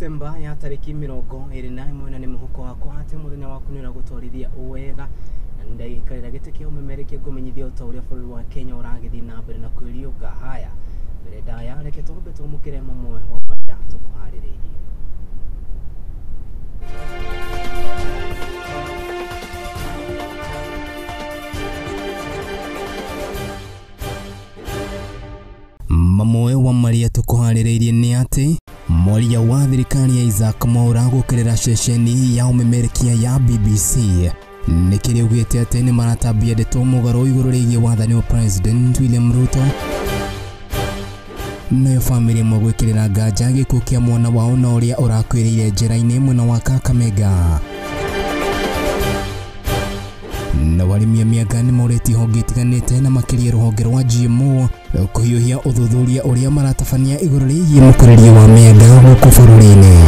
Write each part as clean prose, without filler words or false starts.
December ya tariki 21 ni muhuko wako ate muthenya waku ni gutwarithia uwega ndagika gite kia umemereke gumenyithia utauria bũrũri wa Kenya uragithi na mbere na kwiriuga haya mbere ndaya reke tumbe tumukire mamwe wa maria tukuhariririe mamwe wa maria tukuhariririe ni ati Moria wa thirikari ya Isaac Mwaura gukirira ceceni ya umemerekia ya BBC nikiri ugite ati ni maratabia ndeto mugaro iguru rigie wathani wa President William Ruto nayo family mwe gwikirira nganja gikuo kia mwana wao na uria urakwirire njira-ini mwena wa Kakamega na warimia miagani moreti hogitiganite na makiria ruhonge rwa GMO kuhiuhia uthuthuria uria maratabania iguru rigie mukuriria wa mianga guku bũrũri-ini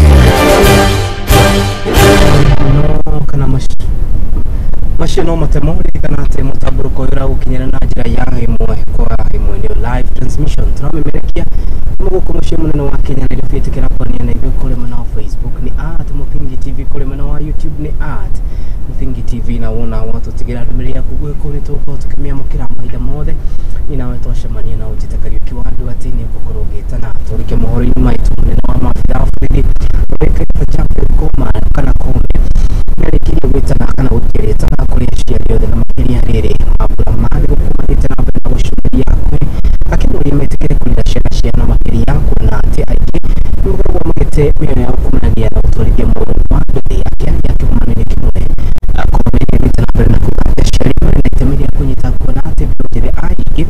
kana mashino matemori kana ate mutaburuko ura ukinyira na njira ya imwe kwa imwe ni live transmission turamemerekia muguko mushie munene wa Kenya na rifitikira kwa ni na ibyo kule mwana wa Facebook ni @mupingi TV kule mwana wa YouTube ni @mupingi TV na wona watu tigira rumiria kugwe ko ni toko tukimia mukira maida mothe inawe toshamania na ujitakario kiwandu atini kukorogeta na turike mohoro nyuma itu munene wa mafia Afrika weka chapo koma kana kome narikiria gwitana kana gukireta na kurishia yothe na makiria rere mabura mali gukumagite na mbere na gushuhudia kwe akimuri metekere kulira shia na makiria yako na ati aiki mugabo magite uyo ya kumagia na utorithia mu wande yake kumanene kimwe akomene gwitana mbere na kukatia shari na itemeria kunyita kwa ati byogere aiki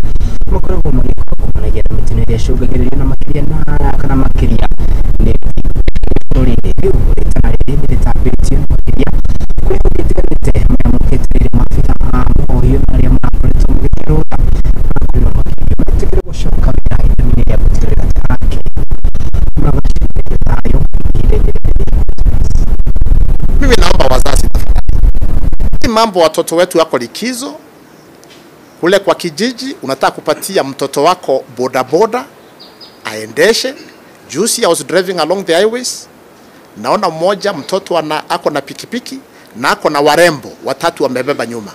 mugabo magiko kumagia na mitineri ya shugagiria na makiria na kana makiria ne story hiyo itana ile tabiti makiria kwa itikanite muketeri mafita hiyo nari amapolito mukero akuri makiria metekere gushoka bya itemene ya kutereka take mabashinde tayo mimi naomba wazazi tafadhali mambo watoto wetu wako likizo kule kwa kijiji unataka kupatia mtoto wako bodaboda aendeshe. Juzi I was driving along the highways naona mmoja mtoto ako na pikipiki na ako na warembo watatu wamebeba nyuma,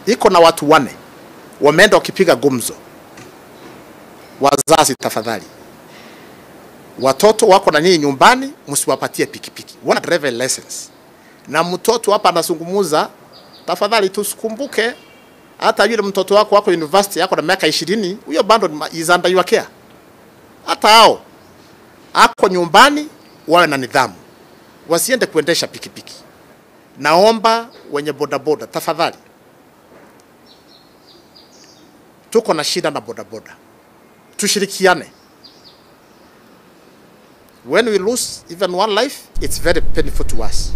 iko na watu 4 wameenda wakipiga gumzo. Wazazi tafadhali, watoto wako na nyinyi nyumbani msiwapatie pikipiki, wana driver license. Na mtoto hapa anazungumuza, tafadhali tusikumbuke hata yule mtoto wako university yako na miaka 20, huyo bando is under your care. Hata hao ako nyumbani wawe na nidhamu, wasiende kuendesha pikipiki. Naomba wenye bodaboda tafadhali, tuko na shida na bodaboda, tushirikiane. When we lose even one life, it's very painful to us.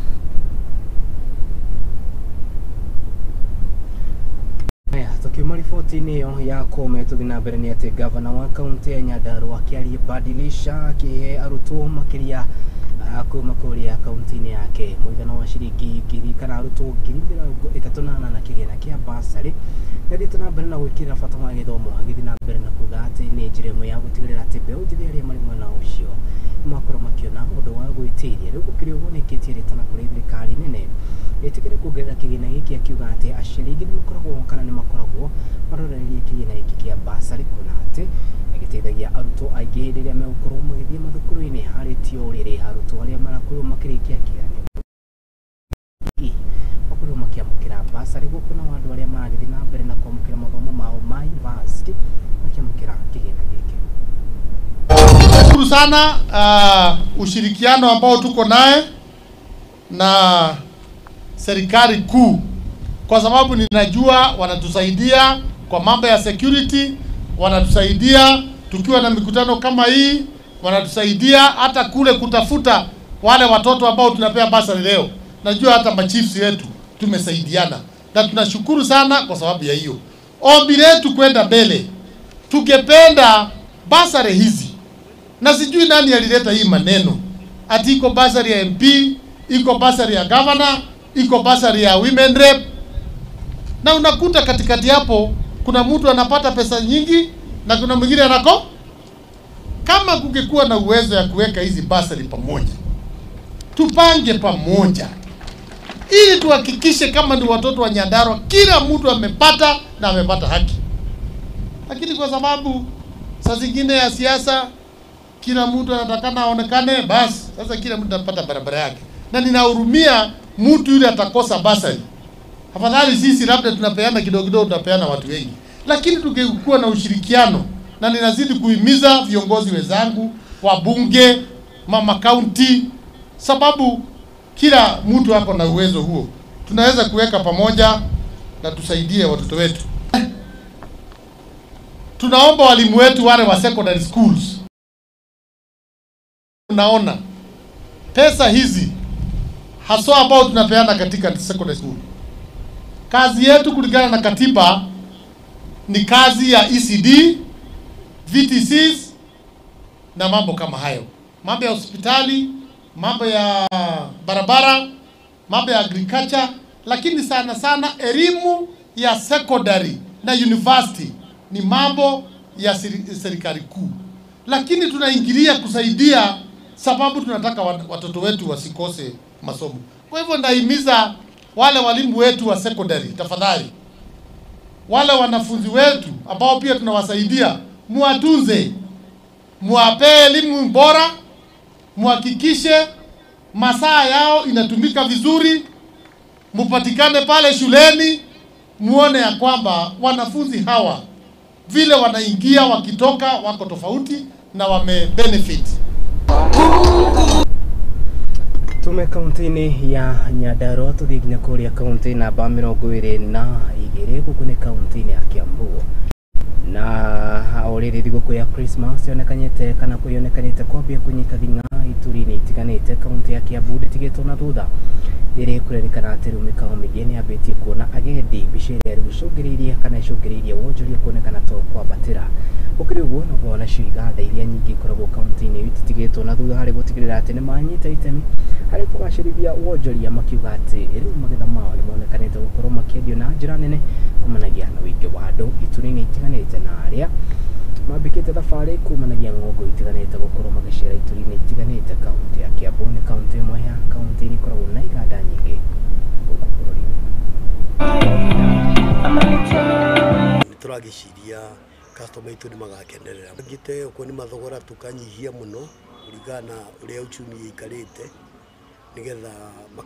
Tukimali 14 ya kome tuthina mbere ni ati governor wa kaunti ya Nyandarua akibadilisha kihe arutwo makiria kuma kuria kaunti yake muigana wa shilingi ngiri kana arutwo 38 na kigena kia Bursary ndithina mbere na gwikira bata wa githomo agithina mbere na kuga ati ni njira imwe ya gutigirira ati mbeũ njĩthĩ aria mari mwena ucio makoro makiona undu wa gwitiria riu gukirio boneketie ritana kuri thirikari nene etikire kugerera kigina giki akiuga ati aciringi ni makoragwo kana ni makoragwo marorerie kigina giki kia Bursary kuna ati agiteithagia arutwo aingĩ rĩrĩa megũkorwo magĩthiĩ mathukuru-inĩ harĩ tio rĩrĩ arutwo arĩa marakorwo makĩrĩkia kĩgeranio makorwo makĩamũkĩra Bursary gũkũ na andũ arĩa maragĩthiĩ na mbere na kwamũkĩra mathomo mao ma university makĩamũkĩra kĩgina gĩkĩ. Shukuru sana ushirikiano ambao tuko naye na serikali kuu, kwa sababu ninajua wanatusaidia kwa mambo ya security, wanatusaidia tukiwa na mikutano kama hii, wanatusaidia hata kule kutafuta wale watoto ambao tunapea Bursary leo. Najua hata machiefs yetu tumesaidiana na tunashukuru sana kwa sababu ya hiyo. Ombi letu kwenda mbele, tungependa Bursary hizi, na sijui nani alileta hii maneno ati iko Bursary ya MP, iko Bursary ya governor, iko Bursary ya women rep, na unakuta katikati hapo kuna mtu anapata pesa nyingi na kuna mwingine Kama kungekuwa na uwezo ya kuweka hizi bursary pamoja, tupange pamoja, ili tuhakikishe kama ni watoto wa Nyandarua kila mtu amepata na amepata haki. Lakini kwa sababu saa zingine ya siasa kila mtu anatakana aonekane, basi sasa kila mtu anapata barabara yake, na ninahurumia mtu yule atakosa bursary. Afadhali sisi labda tunapeana kidogo kidogo, tunapeana watu wengi, lakini tungekuwa na ushirikiano. Na ninazidi kuhimiza viongozi wenzangu, wabunge, mama county, sababu kila mtu ako na uwezo huo, tunaweza kuweka pamoja na tusaidie watoto wetu. Tunaomba walimu wetu wale wa secondary schools, unaona pesa hizi haswa ambao tunapeana katika secondary school, kazi yetu kulingana na katiba ni kazi ya ECD, VTCs na mambo kama hayo, mambo ya hospitali, mambo ya barabara, mambo ya agriculture, lakini sana sana elimu ya secondary na university ni mambo ya serikali kuu, lakini tunaingilia kusaidia sababu tunataka watoto wetu wasikose masomo. Kwa hivyo ndahimiza wale walimu wetu wa secondary, tafadhali wale wanafunzi wetu ambao pia tunawasaidia, muwatunze, muwape elimu bora, muhakikishe masaa yao inatumika vizuri, mupatikane pale shuleni, muone ya kwamba wanafunzi hawa vile wanaingia wakitoka wako tofauti na wame benefit. Tume kaunti-ini ya Nyandarua tuthikinya kuria kaunti namba 22 gukune kaunti-ini ya Kiambu, na oriri thiguku ya Christmas yonekanyite kana kuyonekanite kwambia kunyita thinga ituri-ini itiganite kaunti ya Kiambu nditigitwo na thutha iri kurerekana ati rumikao migeni yabetie kuona agendi bicere ari gucungiriria kana icungiriria wonjoria kuonekana to kwambatira. Ukiri uguo no kuona ciiganda iria nyingi ikoragwo kaunti-ini ititigitwo na thutha hari gutigirira ati ni manyita itemi hari kugacirithia wonjoria, makiuga ati riu magetha mao ni monekanite gukorwo makiendio na njira nene kumanagia na wingi wa andu ituri-ini itiganite na aria mambikite thabari kumanagia ng'ongo itiganite gukorwo magicera ituri-ini itiganite kaunti ya Kiambu ni kaunti imwe ya kaunti ikoragwo na iganda nyingi guku bũrũri-inĩ. Turagiciria customer itu ni magakenerera ngite uko ni mathogora tukanyihia muno kuringana uria uchumi ikarite nigetha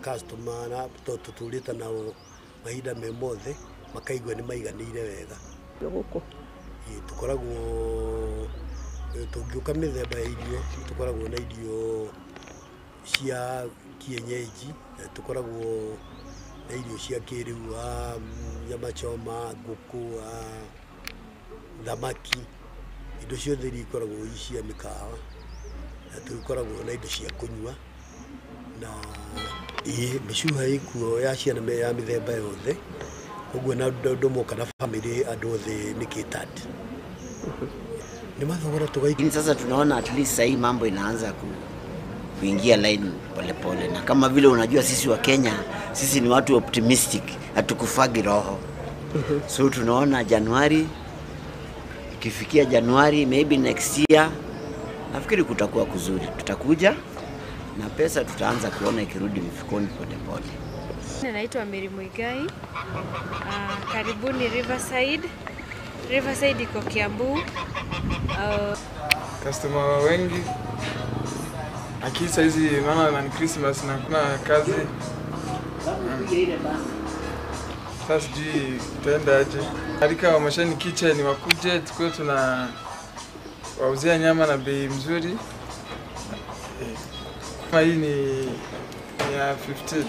customer na tuturite nao mahinda me mothe makaigwa ni maiganire wega guku tukoragwo tungiuka mithemba ya irio, tukoragwo na irio cia kienyeji, tukoragwo na irio cia kiriu, nyama choma, nguku, thamaki, indo ciothe ikoragwo cia mikawa, na tukoragwo na indo cia kunyua, na mishuha ikuo ya ciana ya mithemba yothe. Koguo na ndo moka na family andu othe ni kitati ni mathogora tugaiki. Sasa tunaona at least sasa hii mambo inaanza kuingia line pole pole, na kama vile unajua sisi wa Kenya, sisi ni watu optimistic, hatukufagi roho. So tunaona Januari, ikifikia Januari maybe next year nafikiri kutakuwa kuzuri, tutakuja na pesa tutaanza kuona ikirudi mifukoni pole pole. Naitwa Mary Muigai. Karibuni Riverside. Riverside iko Kiambu. Customer wengi akisa hizi maana ni Christmas na kuna kazi. Sasa sijui tutaenda aje. Alika wa Mashani Kitchen wakuje tukue tuna wauzia nyama na bei mzuri. Kama hii ni ya 15.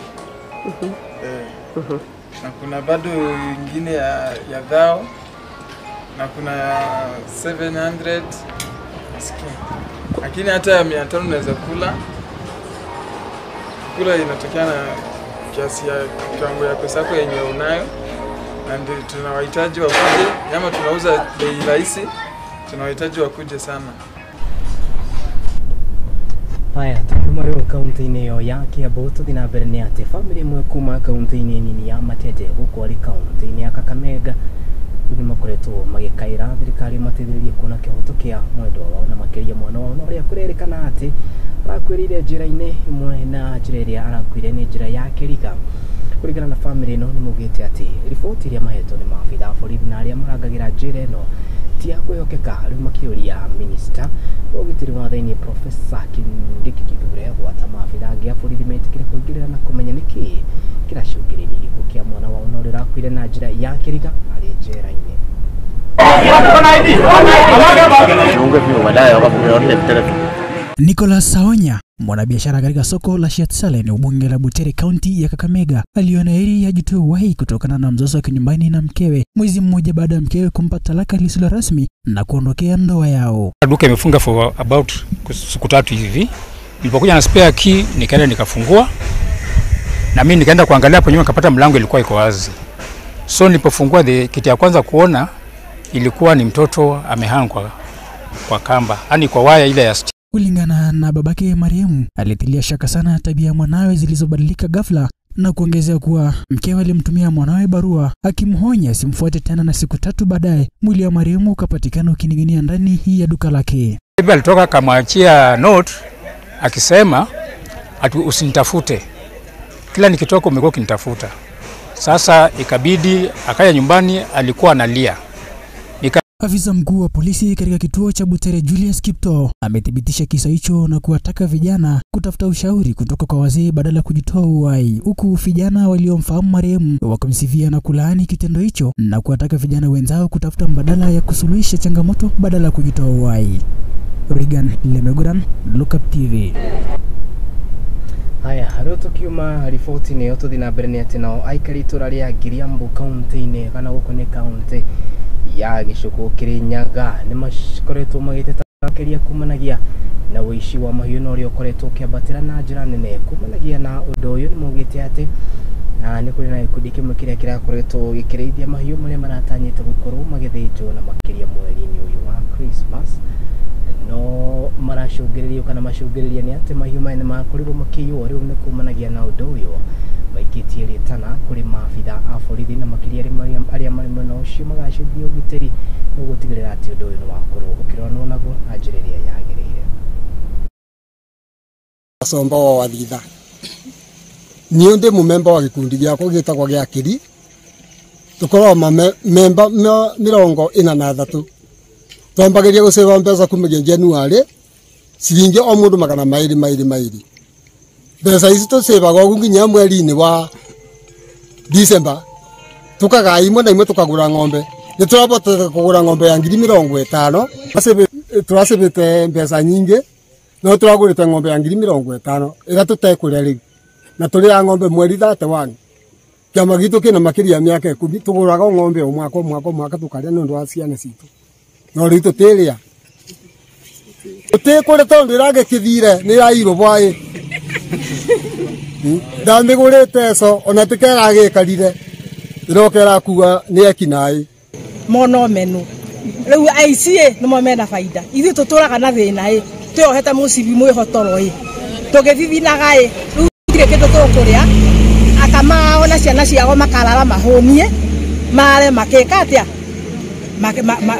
Na kuna bado ingine ya dhao na kuna ya 700 skin. Lakini hata ya 500 unaweza kula inatokana na kiasi ya kiwango ya pesa yako yenye unayo, na ndio tunawahitaji wakuje. Nyama tunauza bei rahisi, tunawahitaji wakuje sana. Haya, tukuma rĩu kaunti-inĩ yo ya Kiambu tuthi na mbere nĩ atĩ family imwe kuma kaunti-inĩ nini ya Matete gũkũ arĩ kaunti-inĩ ya Kakamega ni makoretwo magikaira thirikari mateithĩrĩrie kuona kĩhoto kĩa mwendwa wao na makĩria mwana wao no rĩa kũrerĩkana atĩ arakwĩrĩire njĩra-inĩ imwe na njĩra ĩrĩa arakwire nĩ njĩra ya kĩriga. Kũringana na family ĩno nĩ mugĩte atĩ riboti iria mahetwo nĩ maabitha a borithi na arĩa marangagĩra njĩra ĩno ti ya kwĩhokeka, rĩu makĩũria minister wa ũgitĩri wa thĩinĩ Professor Kindiki Kithure gwata maabitha angĩ a borithi metĩkĩre kũingĩrĩra na kũmenya nĩkĩ kĩracũngĩrĩria gĩkuũ kĩa mwana wao no rĩrakuire na njĩra ya kĩriga arĩ njĩra-inĩ. Nicholas Saonya, mwanabiashara katika soko la Shiatsale ni ubunge la Butere County ya Kakamega, aliona heri ajitoe uhai kutokana na mzozo wa kinyumbani na mkewe mwezi mmoja baada ya mkewe kumpa talaka lisilo rasmi na kuondokea ndoa yao. Duka imefunga for about siku 3 hivi. Nilipokuja na spare key nikaenda nikafungua. Na mimi nikaenda kuangalia hapo nyuma nikapata mlango ilikuwa iko wazi. So nilipofungua kitu ya kwanza kuona ilikuwa ni mtoto amehangwa kwa kamba, yani kwa waya ile ya stima. Kulingana na babake marehemu, alitilia shaka sana tabia ya mwanawe zilizobadilika ghafla na kuongezea kuwa mkewe alimtumia mwanawe barua akimhonya simfuate tena, na siku 3 baadaye mwili wa marehemu ukapatikana ukining'inia ndani ya duka lake. Bibi alitoka akamwachia note akisema ati usinitafute. Kila nikitoka umekuwa ukinitafuta. Sasa ikabidi akaya nyumbani, alikuwa analia. Afisa mkuu wa polisi katika kituo cha Butere Julius Kipto amethibitisha kisa hicho na kuwataka vijana kutafuta ushauri kutoka kwa wazee badala ya kujitoa uhai, huku vijana waliomfahamu marehemu wakamsifia na kulaani kitendo hicho na kuwataka vijana wenzao kutafuta mbadala ya kusuluhisha changamoto badala ya kujitoa uhai. Regan Lemeguran, Lookup TV. Haya, rĩu tukiuma riboti nĩ tũthiĩ na mbere nĩ atĩ nao aikari itũra rĩa Giriambu kaunti-inĩ kana gũkũ nĩ kaunti ya Gĩcũkũ Kĩrĩnyaga nĩ makoretwo magĩteta makĩria kumanagia na ũici wa mahiũ na ũrĩa ũkoretwo ũkĩambatĩra na njĩra nene. Kumanagia na ũndũ ũyũ nĩ maugĩte atĩ nĩ kũrĩ na gĩkundi kĩmwe kĩrĩa kĩrakoretwo gĩkĩrĩithia mahiũ marĩa maratanyĩte gũkorwo magĩthĩnjwo na makĩria mweri-inĩ ũyũ wa Christmas. No maracũngĩrĩrio kana macũngĩrĩria nĩ atĩ mahiũ maya nĩ makorirwo makĩiywo. Rĩu nĩ kumanagia na ũndũ ũyũ maikĩtie rĩtana kũrĩ maabitha a borithi na makĩria arĩa marĩ mwena ũcio magacĩrithia ũgitĩri nĩguo gũtigĩrĩra atĩ ũndũ ũyũ nĩ wakorwo ũkĩrorwo naguo na njĩra ĩrĩa yagĩrĩire. Somba wa wathitha niĩ ndĩ mũmemba wa gĩkundi gĩakwa gĩtagwo gĩa Kĩri, tũkoragwo memba 43 twambagĩria gũcĩba mbeca kumagia January ciringi o mũndũ 200. Mbeca ici tũcĩbaga ũguo nginya mweri-inĩ wa December, tukaga imwe na imwe tukagũra ng'ombe. Nĩ tũrabota kũgũra ng'ombe ya 50,000. Tũracĩbĩte mbeca nyingĩ no tũragũrĩte ng'ombe ya 50,000 ĩrĩa tũtekũrĩa rĩu, na tũrĩ ya ng'ombe mweri 31. Kĩama gitũ kĩna makĩria mĩaka 10 tũgũraga ng'ombe o mwaka tũkarĩa nĩ ũndũ wa ciana citũ. No rĩu tũtĩrĩa tũtĩkũrĩ tondũ ĩragĩkĩthire nĩ irairwo bwaĩ. Ndamĩgũrĩte so ona tĩkeragĩkarire ĩrokera kuga nĩ ekinaĩ mono menu. Rĩu aici nĩmo mena baida, ithuĩ tũtũraga na thĩna twĩohete mũcibi mwĩhotoro tũgĩthithinaga rĩu tũtirĩ kĩndũ tũkũrĩa, akamao na ciana ciao makarara mahũnie mare makĩka atĩa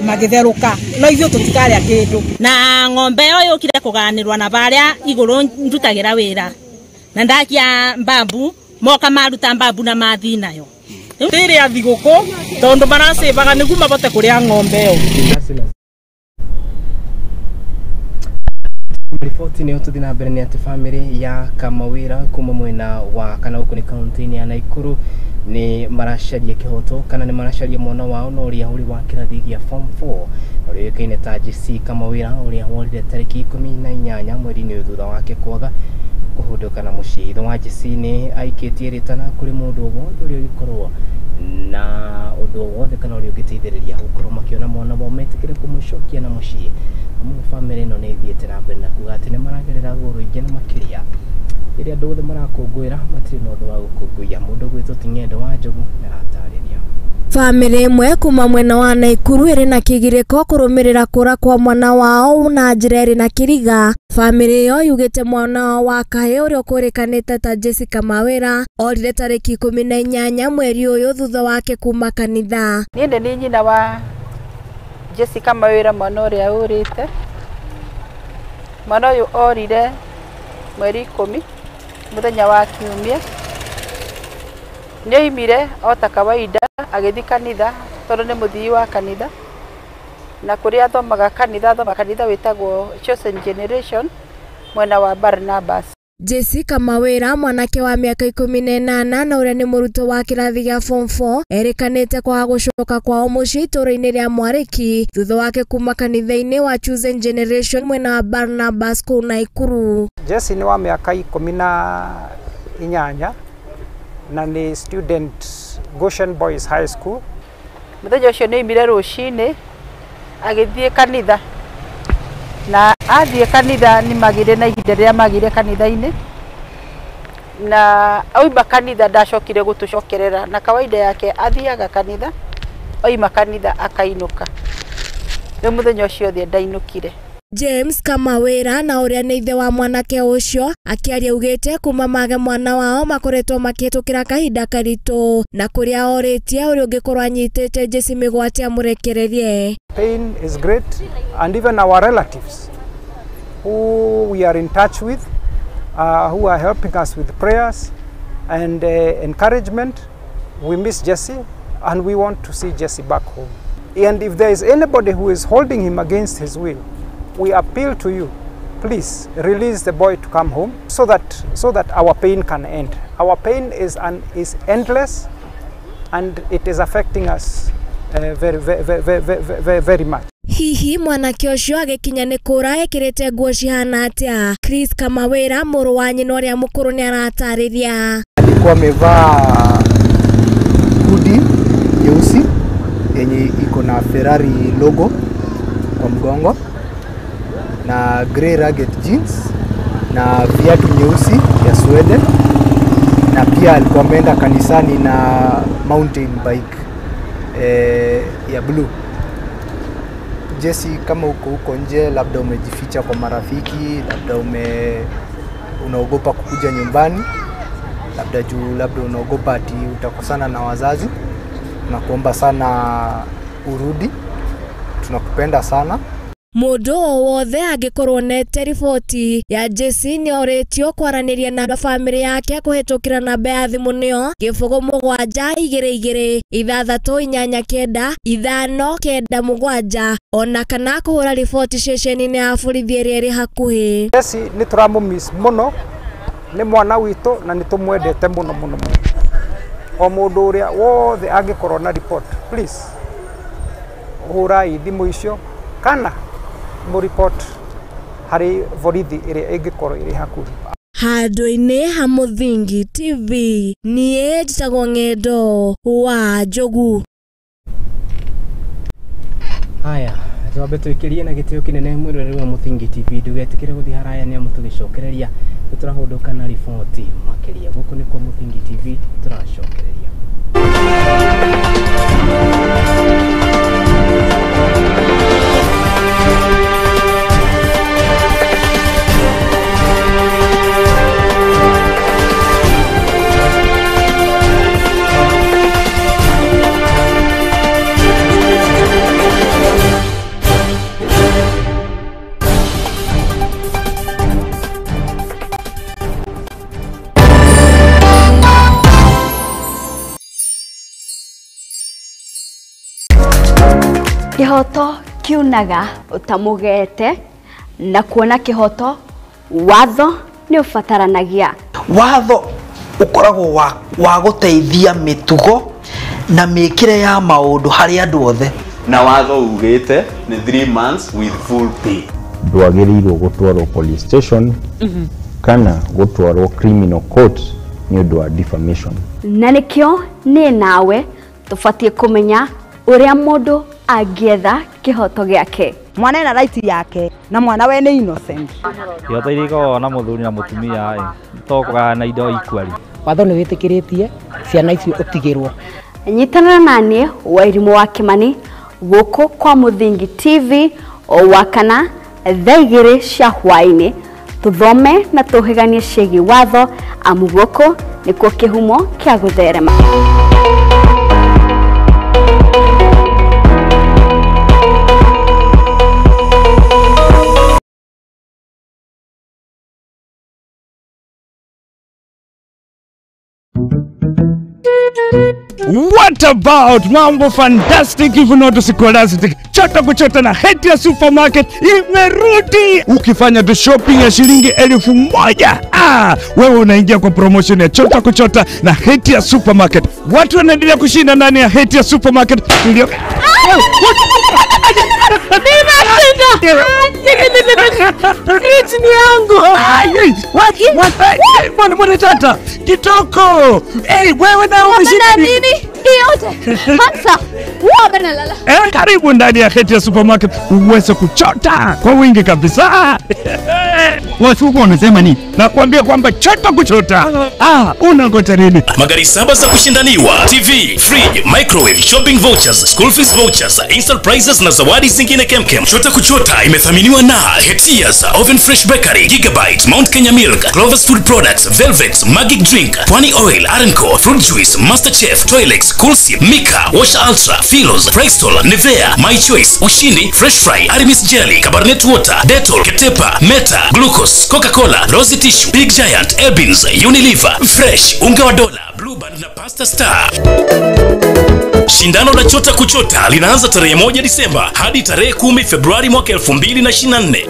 magĩtherũka, no ithuĩ tũtikarĩa kĩndũ. Na ng'ombe ĩyo yũkire kũganĩrwo na barĩa igũrũ ndutagĩra wĩra na ndakia mbambu moka maruta mbambu na mathi nayo rĩrĩa thigũkũ tondũ maracĩbaga nĩguo mabote kũrĩa ng'ombe ĩyo. Riboti nĩ tũthiĩ na mbere nĩ atĩ family ya Kamawĩra kuma mwena wa kana gũkũ nĩ kaunti-inĩ ya Naikuru nĩ maracaria kĩhoto kana nĩ maracaria mwana wao na ũrĩa ũrĩ wa kĩrathi gĩa form 4 ũrĩa ũĩkaine ta JC Kamawĩra ũrĩa worire tarĩki 18 mweri-inĩ ũyũ thutha wake kwaga kũhũndũka na mũciĩ. Ithe wa JC nĩ aikĩtie rĩtana kũrĩ mũndũ wothe ũrĩa ũgĩkorwo na ũndũ wothe kana ũrĩa ũngĩteithĩrĩria gũkorwo makĩona mwana wao metĩkĩre kũmũcokia na mũciĩ. Amwe family ĩno nĩ ĩthiĩte na mbere na kuga atĩ nĩ maragerera ruo rũingĩ na makĩria rĩrĩa andũ othe marakũngũĩra matirĩ na ũndũ wa gũkũngũiya. Mũndũ gwĩtwo ti ng'endo wa njogu nĩ aratarĩria. Family imwe kuma mwena wa Naikuru iri na kigiriko kurumirira kura kwa mwana wao na njira iri na kiriga. Family yo yugite mwana wa kahe uria kurikanite ta Jessica Mawira orire tariki 18 mweri uyu thutha wake kuma kanitha. Niende ni nyina wa Jessica Mawira mwana uria urite. Mwana uyu orire mweri 10 muthenya wa kiumia. Nioimire ota kawaida agithi kanitha tondu ni muthii wa kanitha na kuria athomaga kanitha witagwo Chosen Generation mwena wa Barnabas. Jessica Mawira mwanake wa miaka 18 na uria ni muruto wa kirathi gia form 4 erikanite kwa gucoka kwa mucii itũra-inĩ ria Mwariki thutha wake kuma kanitha-inĩ wa Chosen Generation mwena wa Barnabas kũu Naikuru. Jesse ni wa miaka 18 na ni student Goshen Boys High School. Muthenya ucio ni imire rucini agithie kanitha na athie kanitha ni magire na ihinda ria magire kanitha-ini na oima kanitha ndacokire gutucokerera na kawaida yake athiaga kanitha oima kanitha akainuka ni muthenya ucio thie ndainukire. James Kamawira na uria ni ithe wa mwanake ucio akiaria ugite kuma mage mwana wao makoretwo makitukira kahinda karitu na kuria oritie uria ungikorwo anyitite Jesse migwate amurekererie. Pain is great and even our relatives who we are in touch with who are helping us with prayers and encouragement. We miss Jesse and we want to see Jesse back home. And if there is anybody who is holding him against his will, we appeal to you, please release the boy to come home so that our pain can end. Our pain is endless and it is affecting us very much. Hihi mwanake ucio agikinya ni kura ekirite nguo cihana atia? Chris Kamawira muru wa nyina uria mukuru ni aratariria. Alikuwa amevaa hoodie nyeusi yenye iko na Ferrari logo kwa mgongo na grey ragged jeans na viatu nyeusi ya suede na pia alikuwa ameenda kanisani na mountain bike ya blue. Jesse, kama uko nje, labda umejificha kwa marafiki, labda unaogopa kukuja nyumbani, labda unaogopa ati utakosana na wazazi, tunakuomba sana urudi, tunakupenda sana. Mundu wothe angikorwo nete riboti ya Jesse ni oretio kwaraniria na family yake kuhitukira namba ya thimu nio 0722 639 597 ona kana kuhura riboti ceceni-ini ya borithi iria iri hakuhi. Jesse ni turamumiss muno, ni mwana witu na ni tumwendete muno muno. O mundu uria wothe angikorwo na report, please hurai thimu icio kana mu report hari borithi iria ingikorwo iri hakuhi. Handũ-inĩ ha Mũthingi TV niĩ njĩtagwo Ng'endo wa Njogu. Haya, twambe twikirie na gitio kinene mwiroreri wa Mũthingi TV ndugetikire guthi haraya ni amu tugicokereria turahodũka na riboti makiria guku ni kwa Mũthingi TV turacokereria. Kihoto kiunaga utamugete na kuona kihoto watho ni ufataranagia. Watho ukoragwo wa guteithia mitugo na mikire ya maundu hari andu othe. Na watho ugite ni 3 months with full pay. Ndwagĩrĩirwo gũtwarwo police station kana gũtwarwo criminal court ni ũndũ wa defamation. Na nikio ni nawe tufatie kumenya uria mundu agietha kihoto giake. Mwana ena right yake na mwana we ni innocent. Kihoto iriko na muthuri na mutumia tokoga na indo ikwari. Watho ni witikiritie ciana icio utigirwo. nyitana nanie Wairimu wa Kimani guko kwa Muthingi TV o wakana thaigire cia hwaini tuthome na tuhiganie ciegi watho amu guko nikuo kihumo kia gutherema. What about mambo fantastic if not scholastic? Chota kuchota na Hetia Supermarket imerudi. Ukifanya tu shopping ya shilingi 1000, wewe unaingia kwa promotion ya chota kuchota na Hetia Supermarket. Watu wanaendelea kushinda ndani ya Hetia Supermarket. Ni yangu. What tata? Kitoko. Wewe na umeshinda nini? Yote. Hansa. Nalala. Karibu ndani ya Hetia Supermarket uweze kuchota kwa wingi kabisa. Watu wanasema nini? Nakwambia kwamba chota kuchota. Unangoja nini? Magari 7 za kushindaniwa, TV, fridge, microwave, shopping vouchers, school fees vouchers, instant prizes na zawadi zingine kemkem. Chota kuchota imethaminiwa na Hetia's Oven Fresh Bakery, Gigabyte, Mount Kenya Milk, Clover's Food Products, Velvet, Magic Drink, Pwani Oil, Arenco, Fruit Juice, Masterchef, Toilex, Coolsip, Mika, Wash Ultra, Philos, Prestol, Nivea, My Choice, Ushindi, Fresh Fry, Arimis Jelly, Cabernet Water, Dettol, Ketepa, Meta, Glucose, Coca-Cola, Rosy Tissue, Big Giant, Elbins, Unilever, Fresh, Unga wa Dola, Blue Band na Pasta Star. Shindano la chota kuchota linaanza tarehe 1 Disemba hadi tarehe 10 Februari mwaka 2024.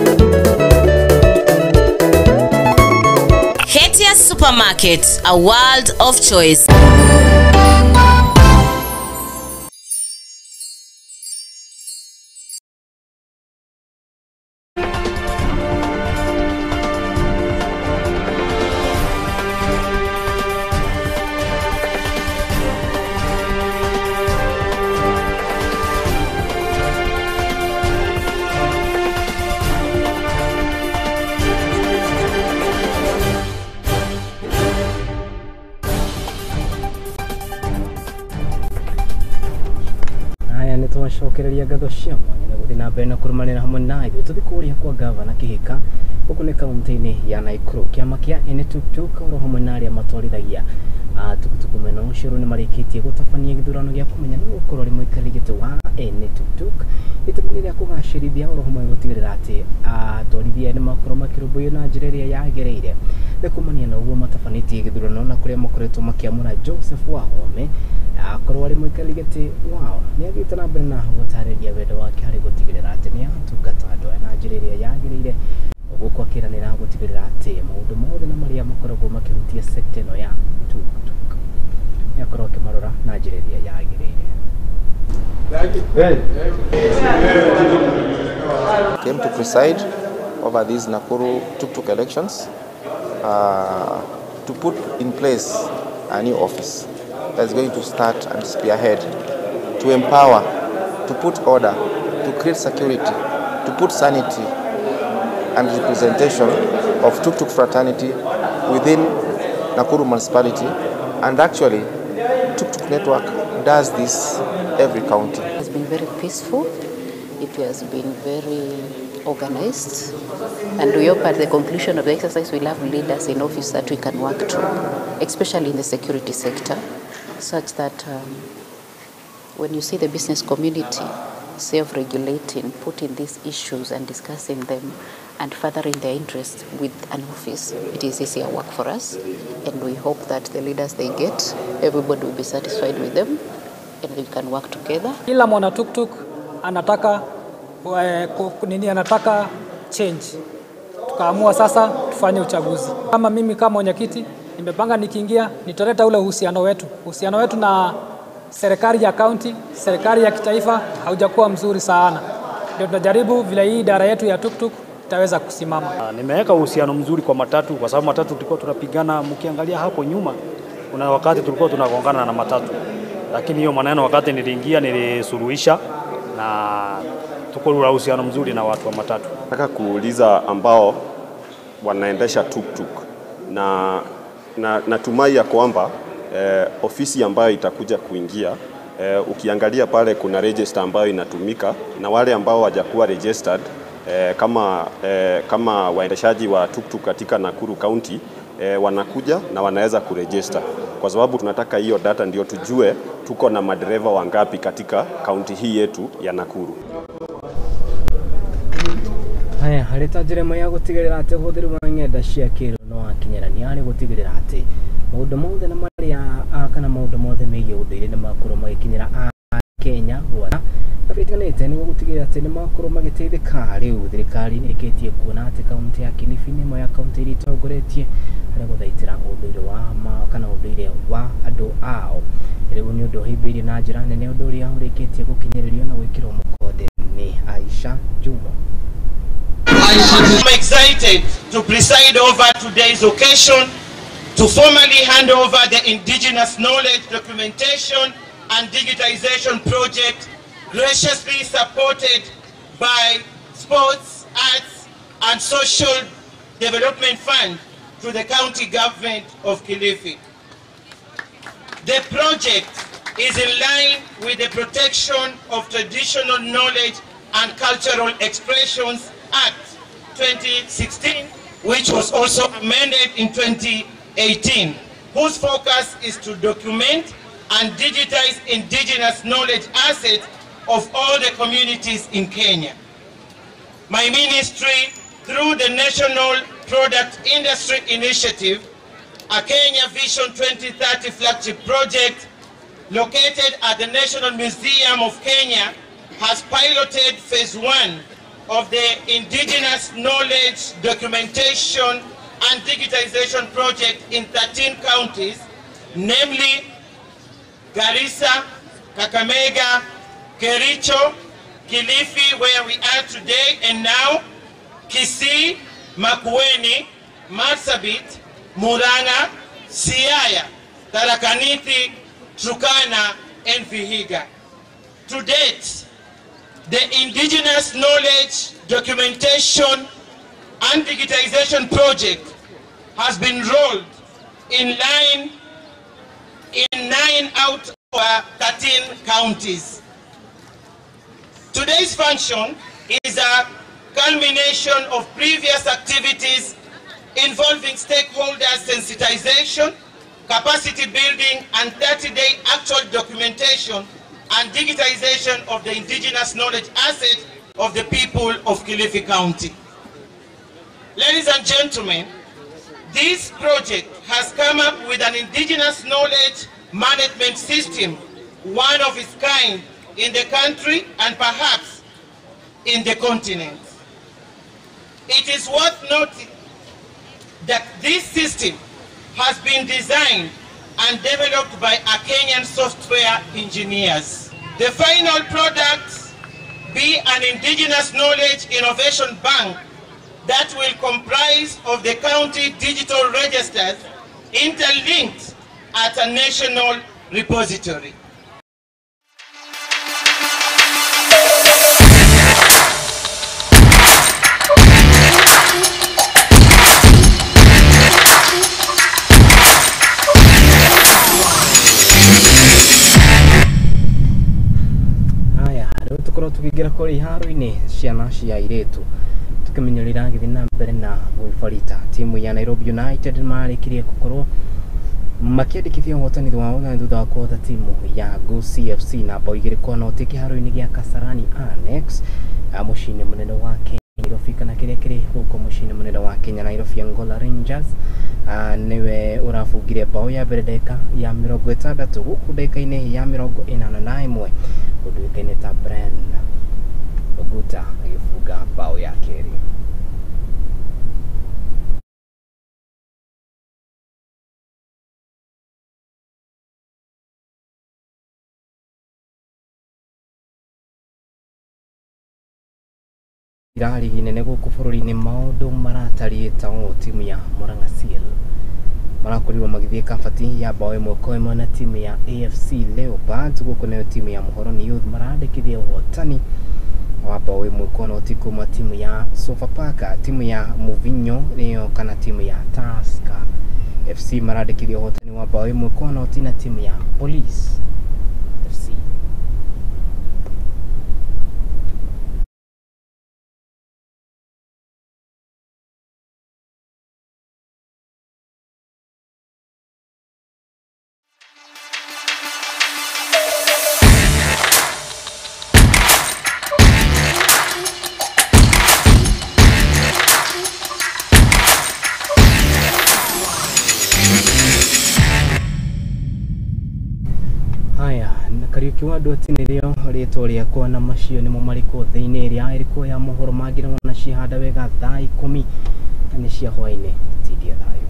Hetia Supermarket, a world of choice. Shokereria gatho cia mwanya na guthi na mbere na kurumanira hamwe na ithuĩ tuthikuria kwa gavana Kihika guku ni kaunti-ini ya Naikuru. Kiama kia ene tuktuk oro hamwe na aria matwarithagia tukutuku mena ucuru ni marikitie gutabania githurano gia kumenya ni gukorwo ri muikari gite wa ene tuktuk itumire ria kugacirithia oro hamwe gutigirira ati atwarithia ni makorwo makirumbuyo na njira iria yagereire kumania na uguo matabanitie githurano na kuria makoretwo makiamura Joseph Wahome akorwo ari muikari gite wao ni agite na mbere na gutariria wendo wake hari gutigirira ati ni atungata andu na njira iria yagereire guko akiranira gutigirira ati maundu mothe na maria makoragwo makihutia sekta ino ya tuktuk yakorwo kimarora na njira iria yagereire. Came to preside over these Nakuru tuk-tuk elections to put in place a new office that's going to start and spearhead, to empower, to put order, to create security, to put sanity and representation of tuk-tuk fraternity within Nakuru municipality. And actually, tuk-tuk network does this every county. It has been very peaceful. It has been very organized. And we hope at the conclusion of the exercise we'll have leaders in office that we can work through, especially in the security sector, such that when you see the business community self-regulating, putting these issues and discussing them and furthering their interest with an office, it is easier work for us. And we hope that the leaders they get, everybody will be satisfied with them and we can work together. Kila mwana tuk-tuk anataka anataka change. Tukaamua sasa tufanye uchaguzi. Kama mimi kama mwenyekiti nimepanga nikiingia nitaleta ule uhusiano wetu na serikali ya county, serikali ya kitaifa haujakuwa mzuri sana. Ndio tunajaribu vile hii idara yetu ya tuk-tuk itaweza kusimama. Nimeweka uhusiano mzuri kwa matatu kwa sababu matatu tulikuwa tunapigana, mkiangalia hapo nyuma kuna wakati tulikuwa tunagongana na matatu. Lakini hiyo maneno wakati niliingia nilisuluhisha na tuko na uhusiano mzuri na watu wa matatu. Nataka kuuliza ambao wanaendesha tuk-tuk na natumai ya kwamba ofisi ambayo itakuja kuingia Ukiangalia pale kuna register ambayo inatumika na wale ambao hawajakuwa registered kama waendeshaji wa tuktuk katika Nakuru County wanakuja na wanaweza kuregister, kwa sababu tunataka hiyo data ndio tujue tuko na madereva wangapi katika county hii yetu ya Nakuru. Haya, harita njĩra ya gũtigĩrĩra atĩ ũhũthĩri wa ng'enda cia kĩrĩu no wakinyĩra nĩ harĩ gũtigĩrĩra atĩ maũndũ mothe na marĩa kana maũndũ mothe megiĩ ũndũire nĩ makorwo magĩkinyĩra Kenya gwata gabĩtiganĩte nĩguo gũtigĩrĩra atĩ nĩ makorwo magĩteithĩka. Rĩu thirikari nĩ ĩkĩtie kuona atĩ kaunti ya Kilifi nĩ ĩmwe ya kaunti iria itongoretie harĩ gũthaitĩra ũndũire wa kana ũndũire wa andũ ao. Rĩu nĩ ũndũ ũhĩmbĩirie na njĩra nene ũndũ ũrĩa ũrĩkĩtie gũkinyĩrĩrio na gwĩkĩrwo mũkonde nĩ Aisha Juma. I'm excited to preside over today's occasion to formally hand over the Indigenous Knowledge Documentation and Digitization Project, graciously supported by Sports, Arts and Social Development Fund to the County Government of Kilifi. The project is in line with the Protection of Traditional Knowledge and Cultural Expressions Act 2016, which was also amended in 2018, whose focus is to document and digitize indigenous knowledge assets of all the communities in Kenya. My ministry, through the National Product Industry Initiative, a Kenya Vision 2030 flagship project located at the National Museum of Kenya, has piloted phase 1 of the Indigenous Knowledge Documentation and Digitization Project in 13 counties, namely Garissa, Kakamega, Kericho, Kilifi, where we are today, and now Kisii, Makueni, Marsabit, Murang'a, Siaya, Tharaka Nithi, Turkana, and Vihiga. To date, the Indigenous Knowledge Documentation and Digitization Project has been rolled in 9 out of 13 counties. Today's function is a culmination of previous activities involving stakeholders sensitization, capacity building, and 30-day actual documentation and digitization of the indigenous knowledge asset of the people of Kilifi County. Ladies and gentlemen, this project has come up with an indigenous knowledge management system, one of its kind in the country and perhaps in the continent. It is worth noting that this system has been designed and developed by a Kenyan software engineers. The final product be an indigenous knowledge innovation bank that will comprise of the county digital registers interlinked at a national repository. Tukorwo tukigira kuri iharo-ini ciana cia airetu tukimenyerera ngithi na mbere na gwibarita. Timu ya Nairobi United marikirie gukorwo makiandikithia uhotani wao na thutha wa kuhota timu ya Go CFC na bao 2-0 kiharo-ini gia Kasarani Annex mucini munene wa Kenya Nairobi kana kirekire huko mucini munene wa Kenya Nairobi Angola Rangers niwe urafungire bao ya mbere ndeka ya 60 guku ndeka-ini ya 81 undu wikaine ta Brand Oguta agifunga bao ya keri. Irari ginene guku bururi-ini maundu maratariĩ ta timu ya Murang'a Seal marakorirwo magithie kabati ya bao 1-1 na timu ya AFC Leopards guku nayo timu ya Muhoroni Youth marandikithia uhotani wa bao 1-1 kuma timu ya Sofapaka, timu ya Muvinyo niyo kana timu ya Tusker FC marandikithia uhotani wa bao 1-1 na timu ya Police FC. Kariuki wa ndwatini rio ritwa riakwa na macio nimo mariko thiini ria iriko ya mohoro mangire na cihanda wega thaa 10 na ni cia hwaine tidia thayo.